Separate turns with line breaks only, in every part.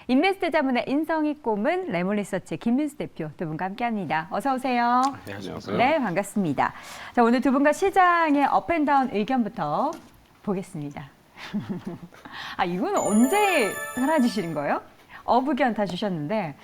인베스트 자문의 인성이 꼽은 레몬리서치 김민수 대표 두 분과 함께합니다. 어서 오세요.
네, 안녕하세요.
네, 반갑습니다. 자, 오늘 두 분과 시장의 업앤다운 의견부터 보겠습니다. 이거는 언제 사라지시는 거예요? 의견 다 주셨는데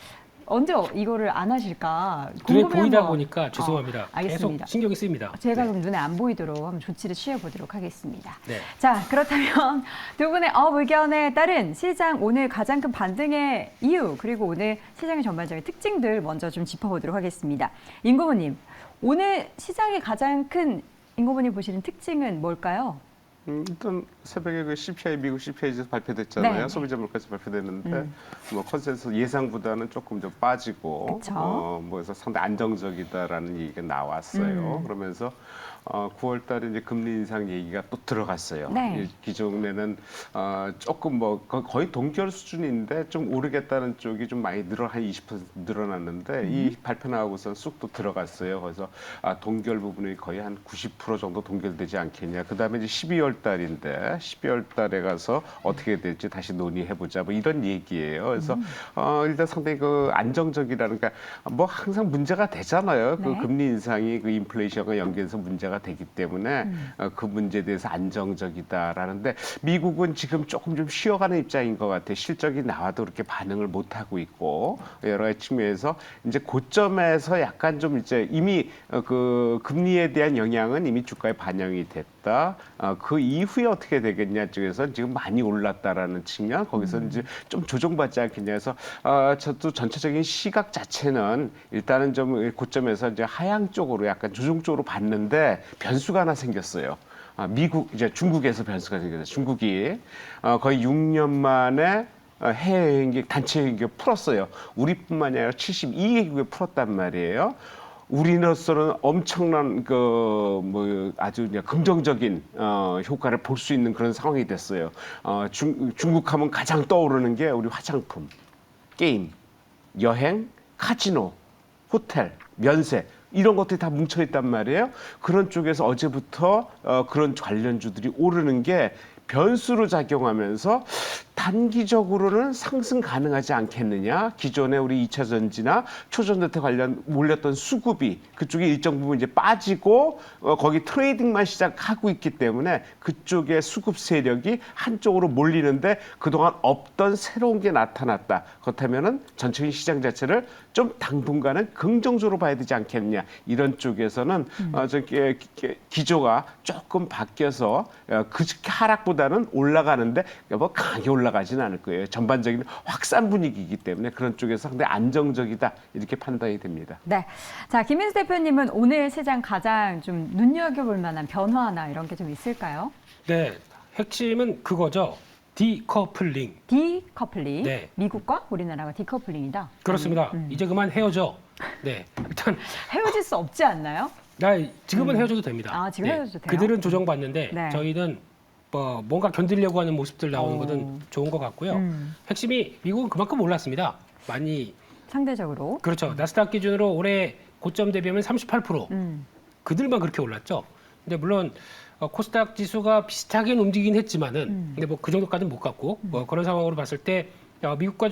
언제 이거를 안 하실까
눈에
궁금해
보이다
한번.
보니까 죄송합니다.
알겠습니다.
계속 신경이 쓰입니다.
제가
네.
그럼 눈에 안 보이도록 한번 조치를 취해보도록 하겠습니다.
네.
자, 그렇다면 두 분의 의견에 따른 시장 오늘 가장 큰 반등의 이유, 그리고 오늘 시장의 전반적인 특징들 먼저 좀 짚어보도록 하겠습니다. 임고모님, 오늘 시장의 가장 큰 임고모님 보시는 특징은 뭘까요?
일단 새벽에 그 CPI 미국 CPI 지수 발표됐잖아요.
네.
소비자 물가지 발표됐는데 뭐 컨센서스 예상보다는 조금 좀 빠지고
그쵸.
그래서 상당히 안정적이다라는 얘기가 나왔어요. 그러면서 9월 달에 이제 금리 인상 얘기가 또 들어갔어요.
네.
기존에는 조금 뭐 거의 동결 수준인데 좀 오르겠다는 쪽이 좀 많이 한 20% 늘어났는데 이 발표 나오고선 쑥 또 들어갔어요. 그래서 동결 부분이 거의 한 90% 정도 동결되지 않겠냐. 그다음에 이제 12월 달인데 12월 달에 가서 어떻게 될지 다시 논의해보자. 뭐 이런 얘기예요. 그래서 일단 상당히 그 안정적이라는 게 뭐 항상 문제가 되잖아요. 그
네.
금리 인상이 그 인플레이션과 연계해서 문제가 되기 때문에 그 문제에 대해서 안정적이다라는데 미국은 지금 조금 좀 쉬어가는 입장인 것 같아요. 실적이 나와도 그렇게 반응을 못 하고 있고 여러 가지 측면에서 이제 고점에서 약간 좀 이제 이미 그 금리에 대한 영향은 이미 주가에 반영이 됐다. 그 이후에 어떻게 되겠냐 쪽에서 지금 많이 올랐다라는 측면 거기서 이제 좀 조정받지 않겠냐 해서 저도 전체적인 시각 자체는 일단은 좀 고점에서 이제 하향 쪽으로 약간 조정 쪽으로 봤는데 변수가 하나 생겼어요. 미국 이제 중국에서 변수가 생겼어요. 중국이 거의 6년 만에 해외 여행객 단체 여행객 풀었어요. 우리뿐만이 아니라 72개국에 풀었단 말이에요. 우리로서는 엄청난 아주 그냥 긍정적인 효과를 볼 수 있는 그런 상황이 됐어요. 중국하면 가장 떠오르는 게 우리 화장품, 게임, 여행, 카지노, 호텔, 면세 이런 것들이 다 뭉쳐 있단 말이에요. 그런 쪽에서 어제부터 그런 관련주들이 오르는 게 변수로 작용하면서 단기적으로는 상승 가능하지 않겠느냐. 기존에 우리 2차 전지나 초전도태 관련 몰렸던 수급이 그쪽에 일정 부분 이제 빠지고 거기 트레이딩만 시작하고 있기 때문에 그쪽의 수급 세력이 한쪽으로 몰리는데 그동안 없던 새로운 게 나타났다. 그렇다면은 전체적인 시장 자체를 좀 당분간은 긍정적으로 봐야 되지 않겠느냐. 이런 쪽에서는 기조가 조금 바뀌어서 그 하락보다는 올라가는데 뭐 강하게 올라가지는 않을 거예요. 전반적인 확산 분위기이기 때문에 그런 쪽에서 상당히 안정적이다 이렇게 판단이 됩니다.
네. 자, 김민수 대표님은 오늘 시장 가장 좀 눈여겨볼 만한 변화나 이런 게 좀 있을까요?
네, 핵심은 그거죠. 디커플링.
디커플링.
네.
미국과 우리나라가 디커플링이다.
그렇습니다. 이제 그만 헤어져. 네, 일단
헤어질 수 없지 않나요?
지금은 헤어져도 됩니다.
지금 헤어져도 돼요?
그들은 조정받는데
네.
저희는 뭔가 견디려고 하는 모습들 나오는 것은 좋은 것 같고요. 핵심이 미국은 그만큼 올랐습니다. 많이
상대적으로.
그렇죠. 나스닥 기준으로 올해 고점 대비하면 38%. 그들만 그렇게 올랐죠. 근데 물론 코스닥 지수가 비슷하게 움직이긴 했지만은 근데 뭐 그 정도까지는 못 갔고 그런 상황으로 봤을 때 미국과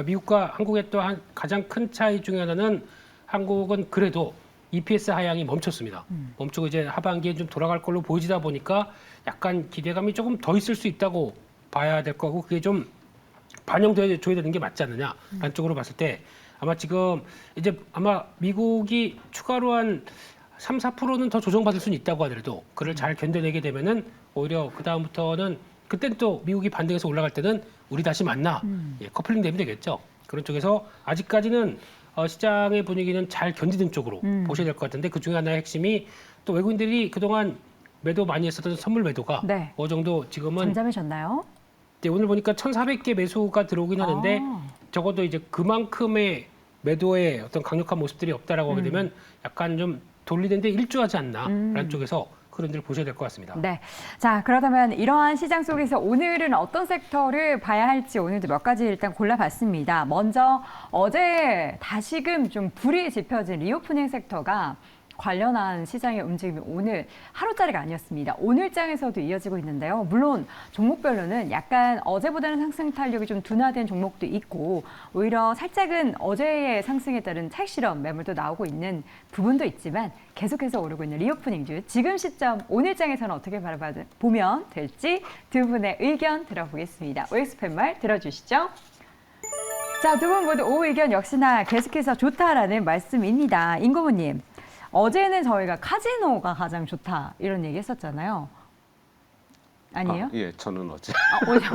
미국과 한국의 또 가장 큰 차이 중에 하나는 한국은 그래도 EPS 하향이 멈췄습니다. 멈추고 이제 하반기에 좀 돌아갈 걸로 보이다 보니까 약간 기대감이 조금 더 있을 수 있다고 봐야 될 거고 그게 좀 반영돼야 줘야 되는 게 맞지 않느냐라는 쪽으로 봤을 때 아마 지금 이제 아마 미국이 추가로 한 3, 4%는 더 조정받을 수는 있다고 하더라도 그를 잘 견뎌내게 되면은 오히려 그 다음부터는 그때는 또 미국이 반등해서 올라갈 때는 우리 다시 만나 커플링 되면 되겠죠. 그런 쪽에서 아직까지는 시장의 분위기는 잘 견디는 쪽으로 보셔야 될 것 같은데 그 중에 하나의 핵심이 또 외국인들이 그동안 매도 많이 했었던 선물 매도가
네.
어느 정도 지금은
잠잠해졌나요?
네, 오늘 보니까 1,400개 매수가 들어오긴 하는데 적어도 이제 그만큼의 매도의 어떤 강력한 모습들이 없다라고 하게 되면 약간 좀 돌리는데 일조하지 않나라는 쪽에서 그런 데를 보셔야 될 것 같습니다.
네. 자, 그렇다면 이러한 시장 속에서 오늘은 어떤 섹터를 봐야 할지 오늘도 몇 가지 일단 골라봤습니다. 먼저 어제 다시금 좀 불이 지펴진 리오프닝 섹터가 관련한 시장의 움직임이 오늘 하루짜리가 아니었습니다. 오늘장에서도 이어지고 있는데요. 물론 종목별로는 약간 어제보다는 상승 탄력이 좀 둔화된 종목도 있고 오히려 살짝은 어제의 상승에 따른 찰실험 매물도 나오고 있는 부분도 있지만 계속해서 오르고 있는 리오프닝주 지금 시점 오늘장에서는 어떻게 바라보면 될지 두 분의 의견 들어보겠습니다. OX 팻말 들어주시죠. 자, 두 분 모두 오후 의견 역시나 계속해서 좋다라는 말씀입니다. 임고모님, 어제는 저희가 카지노가 가장 좋다 이런 얘기 했었잖아요. 아니에요?
예, 저는 어제.
어제.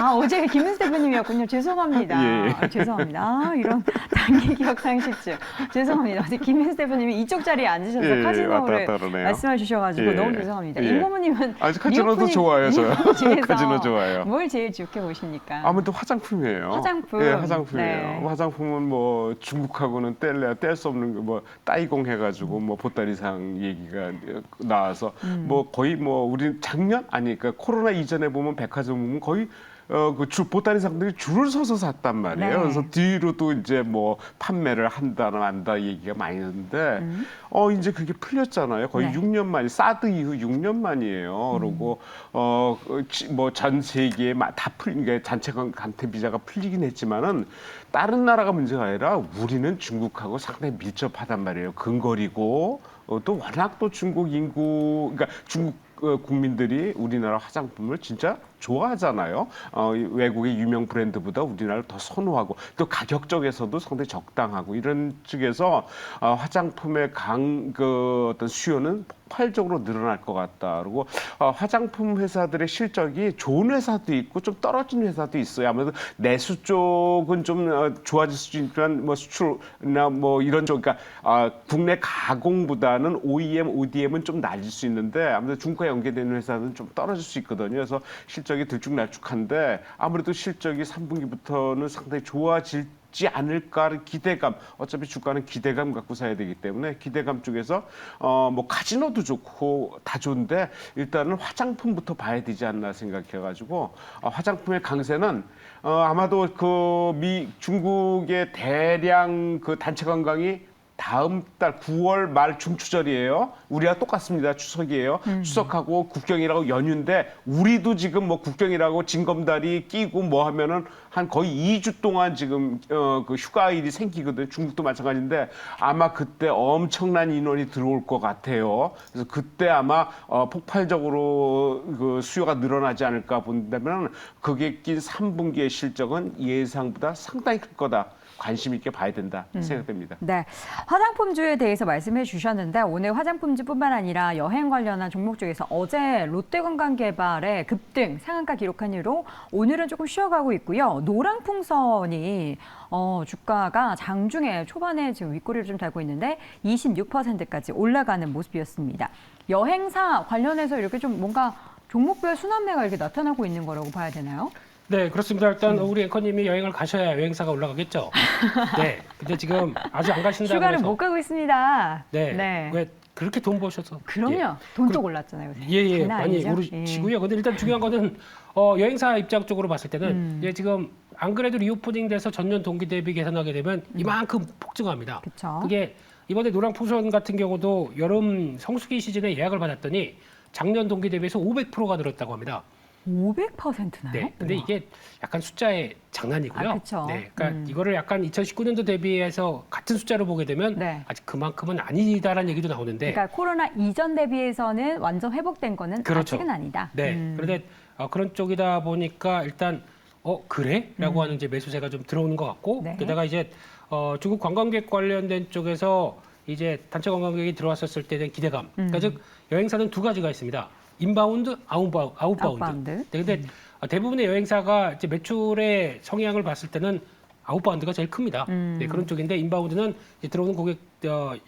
어제 김은수 대표님이었군요. 죄송합니다.
예, 예.
죄송합니다. 이런 단기 기억 상실증. 죄송합니다. 어제 김은수 대표님이 이쪽 자리에 앉으셔서
예, 예,
카지노를
왔다 갔다 그러네요.
말씀해 주셔가지고
예,
너무 죄송합니다.
예.
임고모님은
카지노도 좋아요, 저요. 카지노 좋아요.
뭘 제일 좋게 보십니까?
아무래도 화장품이에요.
화장품.
예, 화장품이에요.
네.
화장품은 뭐 중국하고는 뗄 수 없는 뭐 따이공 해가지고 뭐 보따리상 얘기가 나와서 뭐 거의 뭐 우리 작년 아니 그러니까 코로나 이전에 보면 백화점 보면 거의 보따리 상들이 줄을 서서 샀단 말이에요.
네.
그래서 뒤로도 이제 뭐 판매를 한다 만다 얘기가 많이 있는데 이제 그게 풀렸잖아요. 거의
네.
6년 만이 사드 이후 6년 만이에요. 그리고 뭐 전 세계에 그러니까 단체 강퇴 비자가 풀리긴 했지만은 다른 나라가 문제가 아니라 우리는 중국하고 상당히 밀접하단 말이에요. 근거리고 또 워낙 또 중국 인구 그러니까 중국 국민들이 우리나라 화장품을 진짜 좋아하잖아요. 외국의 유명 브랜드보다 우리나라를 더 선호하고 또 가격적에서도 상당히 적당하고 이런 측에서 화장품의 어떤 수요는 폭발적으로 늘어날 것 같다. 그리고 화장품 회사들의 실적이 좋은 회사도 있고 좀 떨어진 회사도 있어요. 아무래도 내수 쪽은 좀 좋아질 수 있지만 뭐 수출이나 뭐 이런 쪽 그러니까 국내 가공보다는 OEM, ODM은 좀 낮을 수 있는데 아무래도 중국과 연계되는 회사는 좀 떨어질 수 있거든요. 그래서 실적이 들쭉날쭉한데 아무래도 실적이 3분기부터는 상당히 좋아질지 않을까 기대감. 어차피 주가는 기대감 갖고 사야 되기 때문에 기대감 쪽에서 뭐 카지노도 좋고 다 좋은데 일단은 화장품부터 봐야 되지 않나 생각해가지고 화장품의 강세는 아마도 중국의 대량 단체 관광이 다음 달 9월 말 중추절이에요. 우리와 똑같습니다. 추석이에요. 추석하고 국경이라고 연휴인데 우리도 지금 뭐 국경이라고 징검다리 끼고 뭐 하면은 한 거의 2주 동안 지금 그 휴가일이 생기거든요. 중국도 마찬가지인데 아마 그때 엄청난 인원이 들어올 것 같아요. 그래서 그때 아마 폭발적으로 그 수요가 늘어나지 않을까 본다면 그게 낀 3분기의 실적은 예상보다 상당히 클 거다. 관심 있게 봐야 된다 생각됩니다.
네, 화장품주에 대해서 말씀해 주셨는데 오늘 화장품주뿐만 아니라 여행 관련한 종목 중에서 어제 롯데관광개발의 급등 상한가 기록한 이후로 오늘은 조금 쉬어가고 있고요. 노랑풍선이 주가가 장중에 초반에 지금 윗꼬리를 좀 달고 있는데 26%까지 올라가는 모습이었습니다. 여행사 관련해서 이렇게 좀 뭔가 종목별 순환매가 이렇게 나타나고 있는 거라고 봐야 되나요?
네, 그렇습니다. 일단 우리 앵커님이 여행을 가셔야 여행사가 올라가겠죠. 네, 근데 지금 아직 안 가신다고
휴가를
해서.
못 가고 있습니다.
네, 왜 그렇게 돈 버셔서.
그럼요.
예.
돈도 올랐잖아요. 요새.
예,
장난
많이
아니죠?
오르시고요. 근데 일단 중요한 거는 여행사 입장 쪽으로 봤을 때는 예, 지금 안 그래도 리오프닝 돼서 전년 동기 대비 계산하게 되면 이만큼 폭증합니다.
그쵸.
그게 이번에 노랑풍선 같은 경우도 여름 성수기 시즌에 예약을 받았더니 작년 동기 대비해서 500%가 늘었다고 합니다.
500%나요?
네. 근데 이게 약간 숫자의 장난이고요.
아, 그쵸.
네. 그러니까 이거를 약간 2019년도 대비해서 같은 숫자로 보게 되면
네.
아직 그만큼은 아니다라는 얘기도 나오는데.
그러니까 코로나 이전 대비해서는 완전 회복된 거는
그렇죠.
아직은 아니다.
네. 그런데 그런 쪽이다 보니까 일단 그래? 라고 하는 이제 매수세가 좀 들어오는 것 같고
네.
게다가 이제 중국 관광객 관련된 쪽에서 이제 단체 관광객이 들어왔었을 때 된 기대감. 그러니까 즉 여행사는 두 가지가 있습니다. 인바운드, 아웃바운드. 네, 근데 대부분의 여행사가 이제 매출의 성향을 봤을 때는 아웃바운드가 제일 큽니다. 네, 그런 쪽인데 인바운드는 이제 들어오는 고객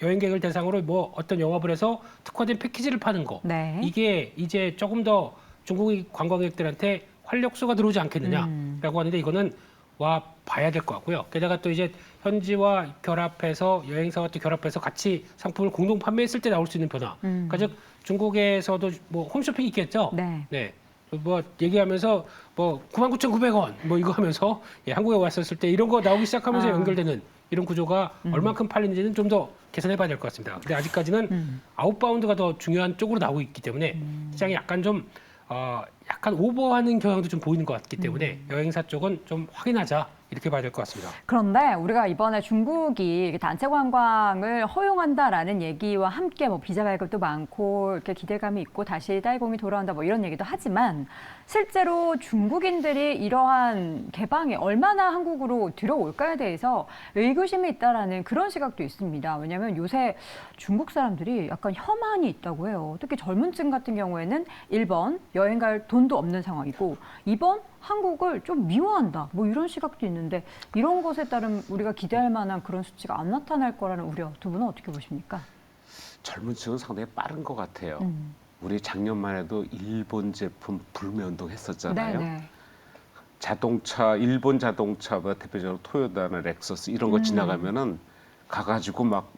여행객을 대상으로 뭐 어떤 영업을 해서 특화된 패키지를 파는 거.
네.
이게 이제 조금 더 중국 관광객들한테 활력소가 들어오지 않겠느냐라고 하는데 이거는 와 봐야 될 것 같고요. 게다가 또 이제 현지와 결합해서 여행사와 또 결합해서 같이 상품을 공동 판매했을 때 나올 수 있는 변화. 그러니까 즉 중국에서도 뭐 홈쇼핑 있겠죠.
네.
네. 뭐 얘기하면서 뭐 99,900원 뭐 이거 하면서 한국에 왔었을 때 이런 거 나오기 시작하면서 연결되는 이런 구조가 얼만큼 팔리는지는 좀 더 계산해봐야 될 것 같습니다. 근데 아직까지는 아웃바운드가 더 중요한 쪽으로 나오고 있기 때문에 시장이 약간 좀 약간 오버하는 경향도 좀 보이는 것 같기 때문에 여행사 쪽은 좀 확인하자 이렇게 봐야 될 것 같습니다.
그런데 우리가 이번에 중국이 단체 관광을 허용한다라는 얘기와 함께 뭐 비자 발급도 많고 이렇게 기대감이 있고 다시 딸공이 돌아온다 뭐 이런 얘기도 하지만 실제로 중국인들이 이러한 개방이 얼마나 한국으로 들어올까에 대해서 의구심이 있다라는 그런 시각도 있습니다. 왜냐하면 요새 중국 사람들이 약간 혐한이 있다고 해요. 특히 젊은 층 같은 경우에는 1번 여행 갈 돈도 없는 상황이고 2번 한국을 좀 미워한다. 뭐 이런 시각도 있는데 이런 것에 따른 우리가 기대할 만한 그런 수치가 안 나타날 거라는 우려 두 분은 어떻게 보십니까?
젊은 층은 상당히 빠른 것 같아요. 우리 작년만 해도 일본 제품 불매운동 했었잖아요.
네네.
자동차, 일본 자동차보다 대표적으로 토요타나 렉서스 이런 거 지나가면은 가가지고 막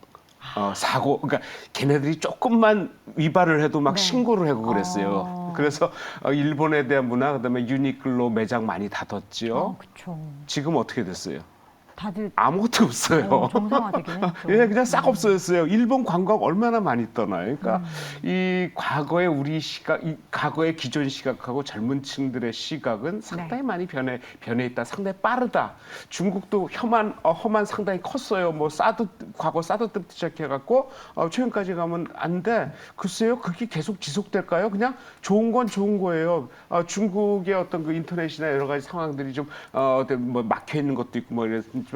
사고, 그러니까 걔네들이 조금만 위반을 해도 막
네.
신고를 하고 그랬어요. 그래서 일본에 대한 문화, 그다음에 유니클로 매장 많이 닫았지요.
그렇죠.
지금 어떻게 됐어요?
다들
아무것도 없어요.
정상화되긴 했죠.
그냥 싹 없어졌어요. 일본 관광 얼마나 많이 떠나요. 그러니까 이 과거의 우리 시각, 이 과거의 기존 시각하고 젊은층들의 시각은 상당히 많이 변해 있다. 상당히 빠르다. 중국도 험한 상당히 컸어요. 뭐 과거 사드 때부터 시작해갖고 최근까지 가면 안 돼. 글쎄요, 그게 계속 지속될까요? 그냥 좋은 건 좋은 거예요. 중국의 어떤 그 인터넷이나 여러 가지 상황들이 좀 뭐 막혀 있는 것도 있고 뭐 이랬지만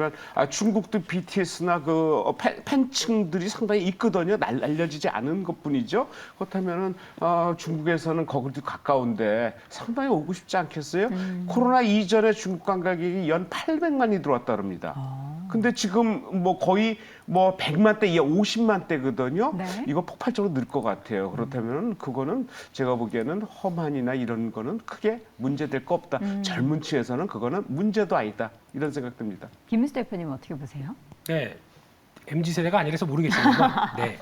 중국도 BTS나 그 팬층들이 상당히 있거든요. 알려지지 않은 것뿐이죠. 그렇다면은 중국에서는 거기도 가까운데 상당히 오고 싶지 않겠어요? 코로나 이전에 중국 관광객이 연 800만이 들어왔다 그럽니다. 근데 지금 뭐 거의 뭐 100만 대, 50만 대거든요.
네.
이거 폭발적으로 늘 것 같아요. 그렇다면 그거는 제가 보기에는 험한이나 이런 거는 크게 문제될 거 없다. 젊은 층에서는 그거는 문제도 아니다. 이런 생각 듭니다.
김은수 대표님 어떻게 보세요?
네, MZ 세대가 아니라서 모르겠지만, 네,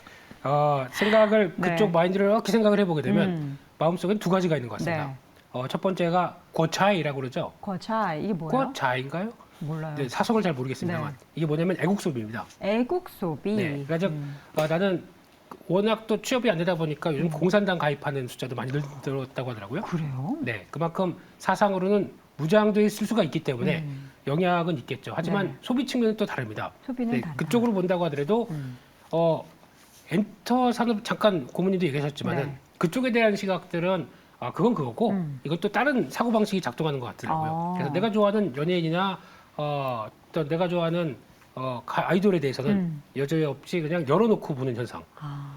생각을
네.
그쪽 마인드를 이렇게 생각을 해보게 되면 마음속엔 두 가지가 있는 것 같습니다.
네.
첫 번째가 고차이라고 그러죠.
거차 이게 뭐예요?
고차이인가요?
몰라요.
네, 사성을 잘 모르겠습니다만 이게 뭐냐면 애국 소비입니다.
애국 소비.
네, 그러니까 나는 워낙 또 취업이 안 되다 보니까 요즘 공산당 가입하는 숫자도 많이 늘었다고 하더라고요.
그래요?
네, 그만큼 사상으로는 무장돼 있을 수가 있기 때문에 영향은 있겠죠. 하지만
네.
소비 측면은 또 다릅니다.
소비는 다르다.
그쪽으로 본다고 하더라도 엔터 산업 잠깐 고모님도 얘기하셨지만은
네.
그쪽에 대한 시각들은 그건 그거고 이건 또 다른 사고 방식이 작동하는 것 같더라고요. 그래서 내가 좋아하는 연예인이나 또 내가 좋아하는 아이돌에 대해서는 여지없이 그냥 열어놓고 보는 현상.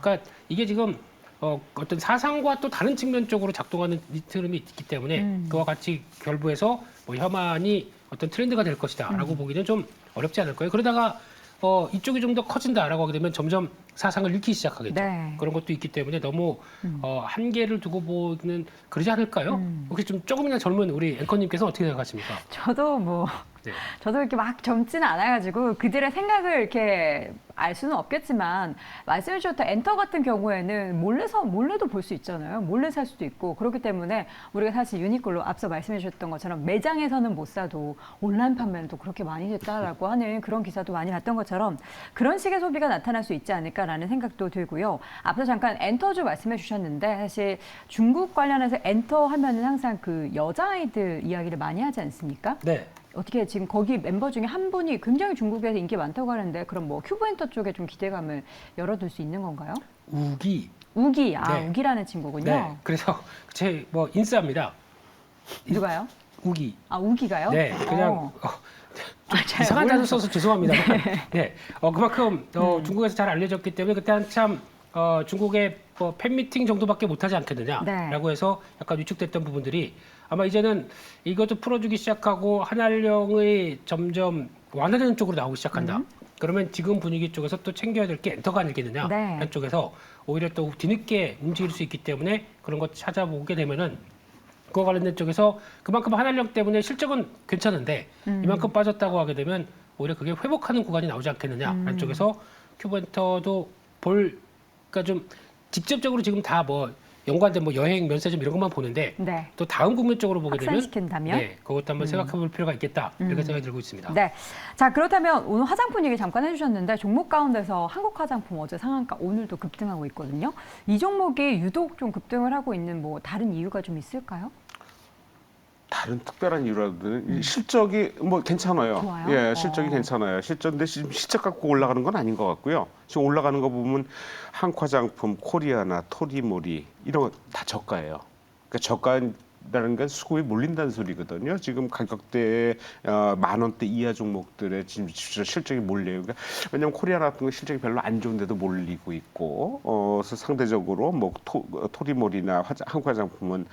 그러니까 이게 지금 어떤 사상과 또 다른 측면 쪽으로 작동하는 이 흐름이 있기 때문에 그와 같이 결부해서 뭐 혐한이 어떤 트렌드가 될 것이다라고 보기는 좀 어렵지 않을까요? 그러다가 이쪽이 좀 더 커진다라고 하게 되면 점점 사상을 잃기 시작하겠죠.
네.
그런 것도 있기 때문에 너무 한계를 두고 보는 그러지 않을까요? 혹시 좀 조금이나 젊은 우리 앵커님께서는 어떻게 생각하십니까?
저도 저도 이렇게 막 젊지는 않아가지고 그들의 생각을 이렇게 알 수는 없겠지만 말씀해 주셨던 엔터 같은 경우에는 몰래도 볼 수 있잖아요. 몰래 살 수도 있고 그렇기 때문에 우리가 사실 유니클로 앞서 말씀해 주셨던 것처럼 매장에서는 못 사도 온라인 판매는 또 그렇게 많이 됐다라고 하는 그런 기사도 많이 봤던 것처럼 그런 식의 소비가 나타날 수 있지 않을까라는 생각도 들고요. 앞서 잠깐 엔터주 말씀해 주셨는데 사실 중국 관련해서 엔터 하면은 항상 그 여자아이들 이야기를 많이 하지 않습니까?
네.
어떻게 지금 거기 멤버 중에 한 분이 굉장히 중국에서 인기 많다고 하는데 그럼 뭐 큐브엔터 쪽에 좀 기대감을 열어둘 수 있는 건가요?
우기.
우기,
네.
우기라는 친구군요.
네. 그래서 제 뭐 인싸입니다.
누가요?
우기.
우기가요?
네. 그냥
잘
이상한 단어
몰라서.
써서 죄송합니다. 네. 그만큼 중국에서 잘 알려졌기 때문에 그때 한참 중국의 뭐 팬미팅 정도밖에 못하지 않겠느냐라고 해서 약간 위축됐던 부분들이 아마 이제는 이것도 풀어주기 시작하고 한한령의 점점 완화되는 쪽으로 나오기 시작한다. 그러면 지금 분위기 쪽에서 또 챙겨야 될 게 엔터가 아니겠느냐.
네.
한쪽에서 오히려 또 뒤늦게 움직일 수 있기 때문에 그런 것 찾아보게 되면은 그와 관련된 쪽에서 그만큼 한한령 때문에 실적은 괜찮은데 이만큼 빠졌다고 하게 되면 오히려 그게 회복하는 구간이 나오지 않겠느냐. 한쪽에서 큐브엔터도 그러니까 좀 직접적으로 지금 다 뭐 연관된 뭐 여행, 면세점 이런 것만 보는데
네.
또 다음 국면 쪽으로 보게 되면
확산시킨다면?
네, 그것도 한번 생각해 볼 필요가 있겠다. 이렇게 생각이 들고 있습니다.
네. 자, 그렇다면 오늘 화장품 얘기 잠깐 해주셨는데 종목 가운데서 한국 화장품 어제 상한가 오늘도 급등하고 있거든요. 이 종목이 유독 좀 급등을 하고 있는 뭐 다른 이유가 좀 있을까요?
다른 특별한 이유라든 실적이 뭐 괜찮아요.
좋아요?
예, 실적이 괜찮아요. 실적인데 지금 실적 갖고 올라가는 건 아닌 것 같고요. 지금 올라가는 거 보면 한화장품, 코리아나, 토리모리 이런 거 다 저가예요. 그러니까 저가라는 건 수급이 몰린다는 소리거든요. 지금 가격대에 10,000원대 이하 종목들의 지금 실적이 몰려요. 그러니까 왜냐하면 코리아나 같은 거 실적이 별로 안 좋은데도 몰리고 있고, 그래서 상대적으로 뭐 토리모리나 한화장품은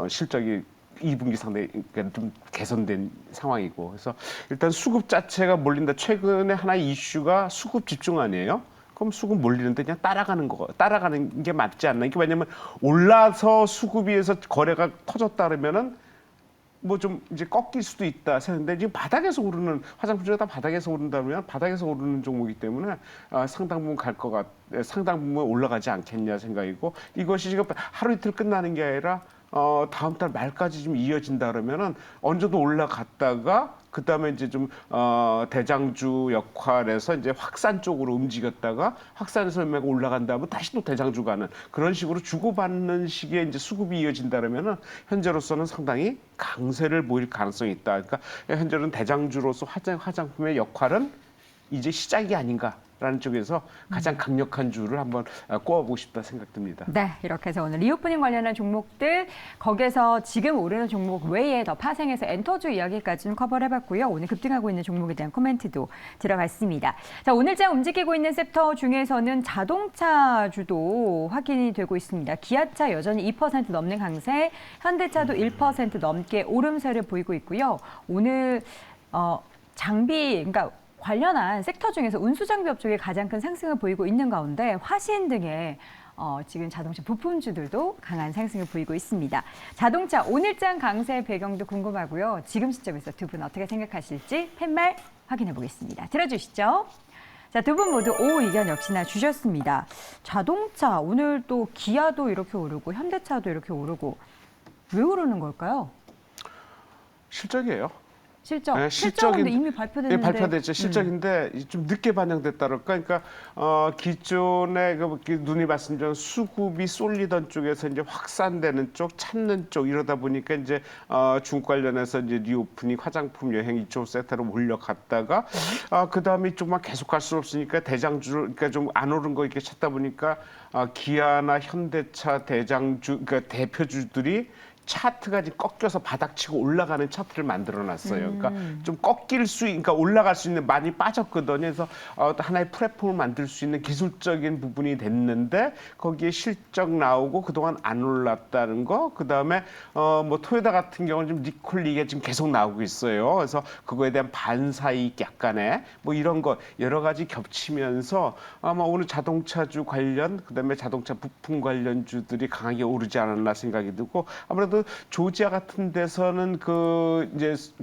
실적이 2분기 상당히 그러니까 좀 개선된 상황이고 그래서 일단 수급 자체가 몰린다. 최근에 하나의 이슈가 수급 집중 아니에요? 그럼 수급 몰리는데 그냥 따라가는 게 맞지 않나? 이게 왜냐면 올라서 수급위에서 거래가 터졌다 그러면은 뭐 좀 이제 꺾일 수도 있다 생각했는데 지금 바닥에서 오르는 화장품 중에 다 바닥에서 오른다면 바닥에서 오르는 종목이기 때문에 상당 부분 상당 부분 올라가지 않겠냐 생각이고 이것이 지금 하루 이틀 끝나는 게 아니라 다음 달 말까지 좀 이어진다 그러면은 어느 정도 올라갔다가 그다음에 이제 좀 대장주 역할에서 이제 확산 쪽으로 움직였다가 확산에서 얼마가 올라간 다음에 다시 또 대장주 가는 그런 식으로 주고받는 식의 이제 수급이 이어진다 그러면은 현재로서는 상당히 강세를 보일 가능성이 있다. 그러니까 현재는 대장주로서 화장품의 역할은 이제 시작이 아닌가라는 쪽에서 가장 강력한 주를 한번 꼽아보고 싶다 생각됩니다.
네, 이렇게 해서 오늘 리오프닝 관련한 종목들 거기에서 지금 오르는 종목 외에 더 파생해서 엔터주 이야기까지는 커버를 해봤고요. 오늘 급등하고 있는 종목에 대한 코멘트도 들어갔습니다. 자, 오늘장 움직이고 있는 섹터 중에서는 자동차주도 확인이 되고 있습니다. 기아차 여전히 2% 넘는 강세, 현대차도 1% 넘게 오름세를 보이고 있고요. 오늘 장비, 그러니까 관련한 섹터 중에서 운수장비업 쪽에 가장 큰 상승을 보이고 있는 가운데 화신 등의 지금 자동차 부품주들도 강한 상승을 보이고 있습니다. 자동차 오늘장 강세 배경도 궁금하고요. 지금 시점에서 두 분 어떻게 생각하실지 팻말 확인해 보겠습니다. 들어주시죠. 자, 두 분 모두 O 의견 역시나 주셨습니다. 자동차 오늘 또 기아도 이렇게 오르고 현대차도 이렇게 오르고 왜 오르는 걸까요?
실적이에요.
실적.
네,
실적은 이미 발표됐는데.
예, 발표됐죠. 실적인데 좀 늦게 반영됐다 그럴까? 그러니까 기존에 눈이 말씀드린 수급이 쏠리던 쪽에서 이제 확산되는 쪽, 찾는 쪽 이러다 보니까 이제 중국 관련해서 이제 리오프닝, 화장품, 여행 이쪽 세트로 몰려갔다가 그 다음에 이쪽만 계속 갈 수 없으니까 대장주를 그러니까 좀 안 오른 거 이렇게 찾다 보니까 기아나 현대차 대장주 그러니까 대표주들이 차트가 지금 꺾여서 바닥치고 올라가는 차트를 만들어놨어요. 그러니까 좀 그러니까 올라갈 수 있는 많이 빠졌거든요. 그래서 하나의 플랫폼을 만들 수 있는 기술적인 부분이 됐는데 거기에 실적 나오고 그동안 안 올랐다는 거. 그다음에 뭐 토요타 같은 경우는 좀 리콜리가 지금 계속 나오고 있어요. 그래서 그거에 대한 반사이익 약간의 뭐 이런 거 여러 가지 겹치면서 아마 오늘 자동차주 관련 그다음에 자동차 부품 관련주들이 강하게 오르지 않았나 생각이 들고 아무래도 조지아 같은 데서는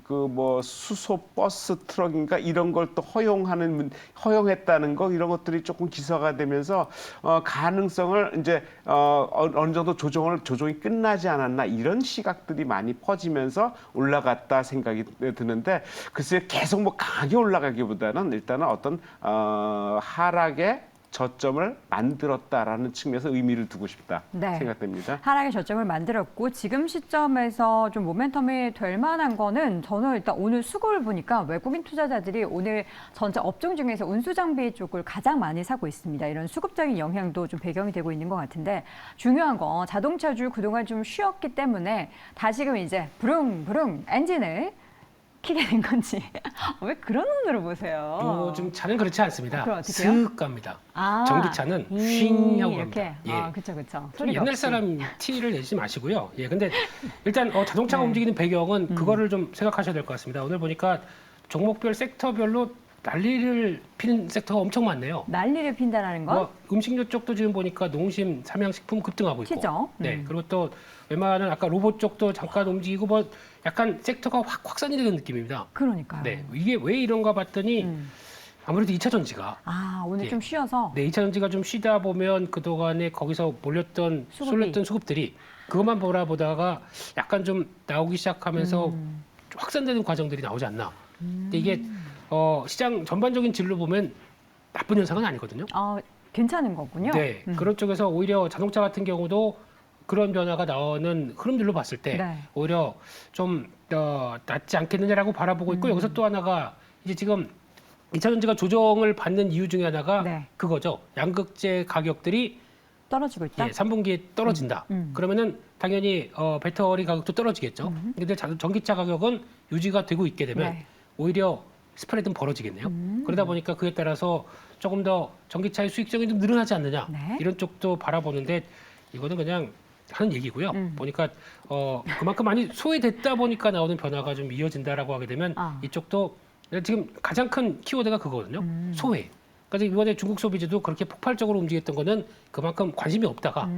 뭐 수소 버스 트럭인가 이런 걸 또 허용했다는 거 이런 것들이 조금 기사가 되면서 가능성을 이제 어느 정도 조정이 끝나지 않았나 이런 시각들이 많이 퍼지면서 올라갔다 생각이 드는데 글쎄 계속 뭐 강하게 올라가기보다는 일단은 어떤 하락의 저점을 만들었다라는 측면에서 의미를 두고 싶다 생각됩니다.
하락의 저점을 만들었고 지금 시점에서 좀 모멘텀이 될 만한 거는 저는 일단 오늘 수급을 보니까 외국인 투자자들이 오늘 전체 업종 중에서 운수장비 쪽을 가장 많이 사고 있습니다. 이런 수급적인 영향도 좀 배경이 되고 있는 것 같은데 중요한 건 자동차주 그동안 좀 쉬었기 때문에 다시금 이제 부릉부릉 엔진을 키게 된 건지 왜 그런 눈으로 보세요?
좀 차는 그렇지 않습니다.
그럼 어떡해요?
슥 갑니다. 전기차는 휙 하고 갑니다.
이렇게. 그렇죠.
좀 옛날
없이.
사람 티를 내지 마시고요. 예, 근데 일단 자동차가 움직이는 배경은 그거를 좀 생각하셔야 될 것 같습니다. 오늘 보니까 종목별 섹터별로 난리를 피는 섹터가 엄청 많네요.
난리를 핀다라는 건?
뭐 음식료 쪽도 지금 보니까 농심, 삼양식품 급등하고 있고.
피죠.
네, 그리고 또 웬만한 아까 로봇 쪽도 잠깐 움직이고 뭐 약간 섹터가 확산이 되는 느낌입니다.
그러니까요.
네, 이게 왜 이런가 봤더니 아무래도 2차 전지가
오늘
예.
좀 쉬어서.
네, 2차 전지가 좀 쉬다 보면 그동안에 거기서 몰렸던 쏠렸던 수급들이 그것만 보다가 약간 좀 나오기 시작하면서 확산되는 과정들이 나오지 않나. 근데 이게 시장 전반적인 질로 보면 나쁜 현상은 아니거든요.
괜찮은 거군요.
네, 그런 쪽에서 오히려 자동차 같은 경우도 그런 변화가 나오는 흐름들로 봤을 때
네.
오히려 좀 낫지 않겠느냐라고 바라보고 있고 여기서 또 하나가 이제 지금 2차 전지가 조정을 받는 이유 중에 하나가
네.
그거죠. 양극재 가격들이
떨어지고 있다.
3분기에 떨어진다. 그러면은 당연히 배터리 가격도 떨어지겠죠. 근데 전기차 가격은 유지가 되고 있게 되면
네.
오히려 스프레드는 벌어지겠네요. 그러다 보니까 그에 따라서 조금 더 전기차의 수익성이 좀 늘어나지 않느냐
네.
이런 쪽도 바라보는데 이거는 그냥 하는 얘기고요. 보니까 그만큼 많이 소외됐다 보니까 나오는 변화가 좀 이어진다라고 하게 되면 이쪽도 지금 가장 큰 키워드가 그거거든요. 소외. 그래서 이번에 중국 소비주도 그렇게 폭발적으로 움직였던 거는 그만큼 관심이 없다가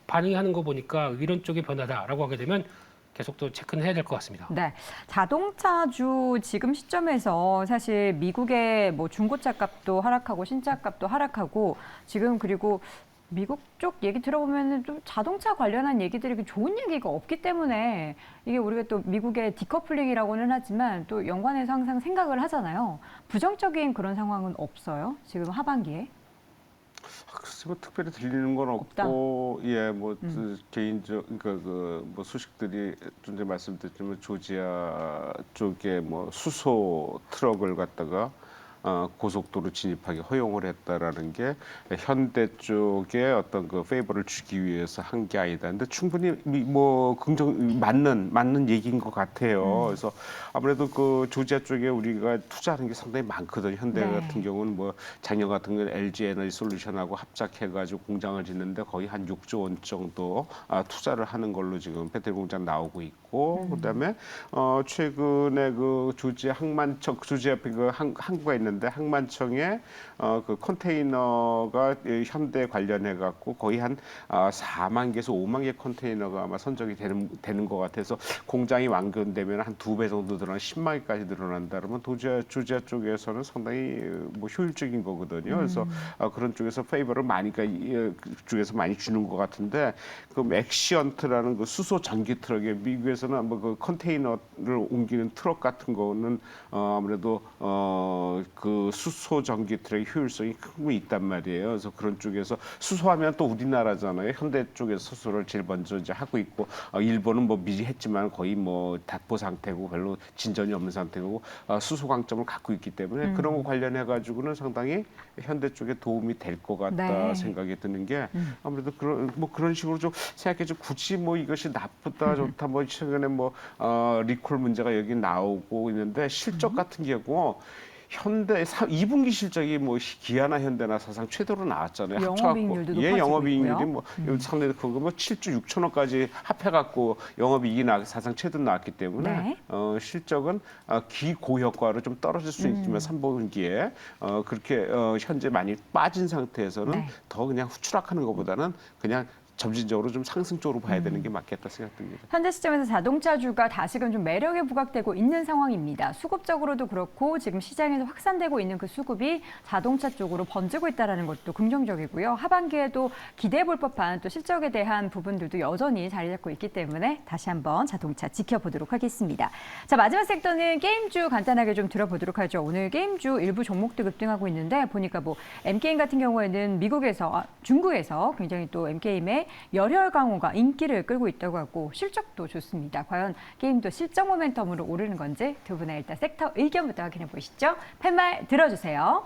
반응이 하는 거 보니까 이런 쪽의 변화다라고 하게 되면 계속 또 체크는 해야 될 것 같습니다.
네, 자동차주 지금 시점에서 사실 미국의 뭐 중고차 값도 하락하고 신차 값도 하락하고 지금 그리고 미국 쪽 얘기 들어보면 좀 자동차 관련한 얘기들이 좋은 얘기가 없기 때문에 이게 우리가 또 미국의 디커플링이라고는 하지만 또 연관해서 항상 생각을 하잖아요. 부정적인 그런 상황은 없어요. 지금 하반기에.
글쎄 뭐 특별히 들리는 건 없고 뭐 개인적 그러니까 뭐 소식들이 좀 전에 말씀드렸지만 조지아 쪽에 뭐 수소 트럭을 갖다가 고속도로 진입하기 허용을 했다라는 게 현대 쪽에 어떤 그 페이버를 주기 위해서 한 게 아니다. 근데 충분히 뭐 맞는 얘기인 것 같아요. 그래서 아무래도 그 조지아 쪽에 우리가 투자하는 게 상당히 많거든요. 현대
네.
같은 경우는 뭐 작년 같은 경우는 LG 에너지 솔루션하고 합작해가지고 공장을 짓는데 거의 한 6조 원 정도 투자를 하는 걸로 지금 배터리 공장 나오고 있고 그다음에 최근에 그 조지아 항만청 조지아 앞에 그 항구가 있는데 항만청에 그 컨테이너가 현대 관련해 갖고 거의 한 4만 개에서 5만 개 컨테이너가 아마 선적이 되는 것 같아서 공장이 완공되면 한 2배 정도 늘어나 10만 개까지 늘어난다 그러면 조지아 쪽에서는 상당히 뭐 효율적인 거거든요. 그래서 그런 쪽에서 페이버를 많이 쪽에서 많이 주는 것 같은데 그 맥시언트라는 그 수소 전기 트럭에 미국에서는 뭐 그 컨테이너를 옮기는 트럭 같은 거는 아무래도 그 수소 전기 트럭의 효율성이 충분히 있단 말이에요. 그래서 그런 쪽에서 수소하면 또 우리나라잖아요. 현대 쪽에서 수소를 제일 먼저 이제 하고 있고 일본은 뭐 미리 했지만 거의 뭐 답보 상태고 별로 진전이 없는 상태고 수소 강점을 갖고 있기 때문에 그런 거 관련해 가지고는 상당히 현대 쪽에 도움이 될 것 같다
네.
생각이 드는 게 아무래도 그런 식으로 좀 생각해 좀 굳이 뭐 이것이 나쁘다 좋다 뭐 최근에 뭐 리콜 문제가 여기 나오고 있는데 실적 같은 경우 현대 2분기 실적이 뭐 기아나 현대나 사상 최대로 나왔잖아요.
영업이익률도 높아지고
영업이익률이
있고요.
뭐 상당히 그거 뭐 7조 6천억까지 합해갖고 영업이익이 사상 최대 나왔기 때문에
네.
실적은 기고효과로 좀 떨어질 수 있지만 3분기에 그렇게 현재 많이 빠진 상태에서는
네.
더 그냥 후추락하는 것보다는 그냥 점진적으로 좀 상승 쪽으로 봐야 되는 게 맞겠다 생각됩니다.
현재 시점에서 자동차주가 다시금 좀 매력에 부각되고 있는 상황입니다. 수급적으로도 그렇고 지금 시장에서 확산되고 있는 그 수급이 자동차 쪽으로 번지고 있다는 것도 긍정적이고요. 하반기에도 기대해 볼 법한 또 실적에 대한 부분들도 여전히 자리 잡고 있기 때문에 다시 한번 자동차 지켜보도록 하겠습니다. 자, 마지막 섹터는 게임주 간단하게 좀 들어보도록 하죠. 오늘 게임주 일부 종목들 급등하고 있는데 보니까 뭐 M게임 같은 경우에는 중국에서 굉장히 또 M게임의 열혈 강호가 인기를 끌고 있다고 하고 실적도 좋습니다. 과연 게임도 실적 모멘텀으로 오르는 건지 두 분의 일단 섹터 의견부터 확인해 보시죠. 팻말 들어주세요.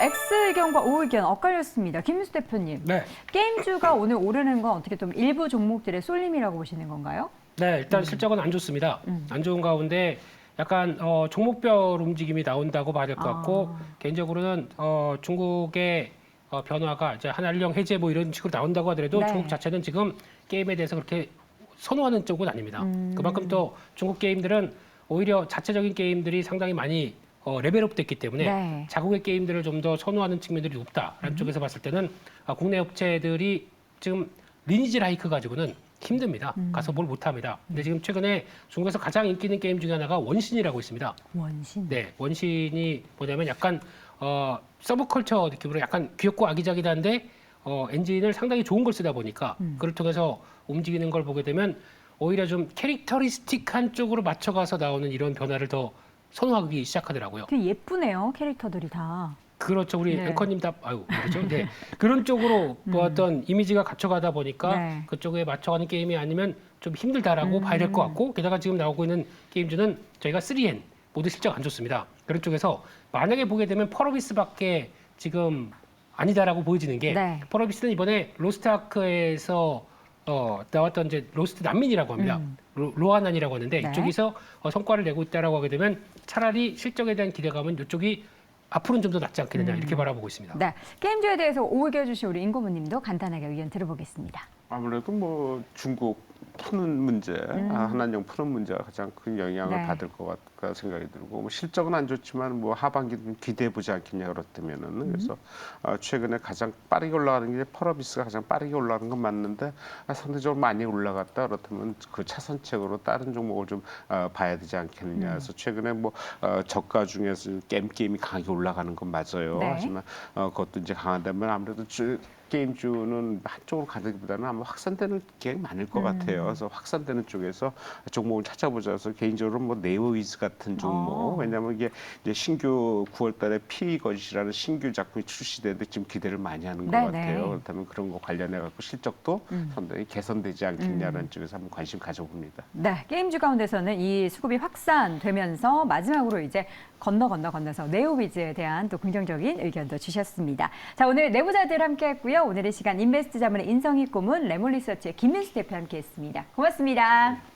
X 의견과 O 의견 엇갈렸습니다. 김민수 대표님,
네.
게임주가 오늘 오르는 건 어떻게 좀 일부 종목들의 쏠림이라고 보시는 건가요?
네, 일단 실적은 안 좋습니다. 안 좋은 가운데 약간 종목별 움직임이 나온다고 봐야 될 것 같고 개인적으로는 중국의 변화가 이제 한한령 해제 뭐 이런 식으로 나온다고 하더라도
네.
중국 자체는 지금 게임에 대해서 그렇게 선호하는 쪽은 아닙니다. 그만큼 또 중국 게임들은 오히려 자체적인 게임들이 상당히 많이 레벨업 됐기 때문에
네.
자국의 게임들을 좀 더 선호하는 측면들이 높다라는 쪽에서 봤을 때는 국내 업체들이 지금 리니지 라이크 가지고는 힘듭니다. 가서 뭘 못합니다. 근데 지금 최근에 중국에서 가장 인기 있는 게임 중에 하나가 원신이라고 있습니다.
원신.
네, 원신이 뭐냐면 약간 서브컬처 느낌으로 약간 귀엽고 아기자기한데 엔진을 상당히 좋은 걸 쓰다 보니까 그걸 통해서 움직이는 걸 보게 되면 오히려 좀 캐릭터리스틱한 쪽으로 맞춰가서 나오는 이런 변화를 더 선호하기 시작하더라고요.
되게 예쁘네요, 캐릭터들이 다.
그렇죠. 우리
네.
앵커님 답, 그렇죠. 네. 그런 쪽으로 뭐 어떤 이미지가 갖춰가다 보니까
네.
그쪽에 맞춰가는 게임이 아니면 좀 힘들다라고 봐야 될 것 같고, 게다가 지금 나오고 있는 게임즈는 저희가 3N 모두 실적 안 좋습니다. 그런 쪽에서 만약에 보게 되면 펄어비스밖에 지금 아니다라고 보여지는 게
네.
펄어비스는 이번에 로스트 아크에서 나왔던 이제 로스트 난민이라고 합니다. 로아난이라고 하는데
네.
이쪽에서 성과를 내고 있다라고 하게 되면 차라리 실적에 대한 기대감은 이쪽이 앞으로는 좀 더 낫지 않겠느냐 이렇게 바라보고 있습니다.
네, 게임주에 대해서 의견주신 우리 임고모님도 간단하게 의견 들어보겠습니다.
아무래도 뭐 중국 푸는 문제, 한한령 푸는 문제가 가장 큰 영향을
네.
받을 것 같다 생각이 들고 뭐 실적은 안 좋지만 뭐 하반기 좀 기대해 보지 않겠냐 그렇다면은 그래서 최근에 가장 빠르게 올라가는 게 펄어비스가 가장 빠르게 올라가는 건 맞는데 상대적으로 많이 올라갔다 그렇다면 그 차선책으로 다른 종목을 좀 봐야 되지 않겠느냐. 그래서 최근에 뭐 저가 중에서 게임이 강하게 올라가는 건 맞아요.
네.
하지만 그것도 이제 강하다면 아무래도 게임주는 한쪽으로 가기보다는 아마 확산되는 게 많을 것 같아요. 그래서 확산되는 쪽에서 종목을 찾아보자서 개인적으로 뭐 네오위즈 같은 종목, 왜냐하면 이게 이제 신규 9월달에 피거짓이라는 신규 작품이 출시되는데 지금 기대를 많이 하는 것
네네.
같아요. 그렇다면 그런 거 관련해 갖고 실적도 상당히 개선되지 않겠냐라는 쪽에서 한번 관심 가져봅니다.
네, 게임주 가운데서는 이 수급이 확산되면서 마지막으로 이제 건너서 네오위즈에 대한 또 긍정적인 의견도 주셨습니다. 자, 오늘 내부자들 함께했고요. 오늘의 시간 인베스트 자문의 인성희 고문, 레몬리서치의 김민수 대표 함께했습니다. 고맙습니다.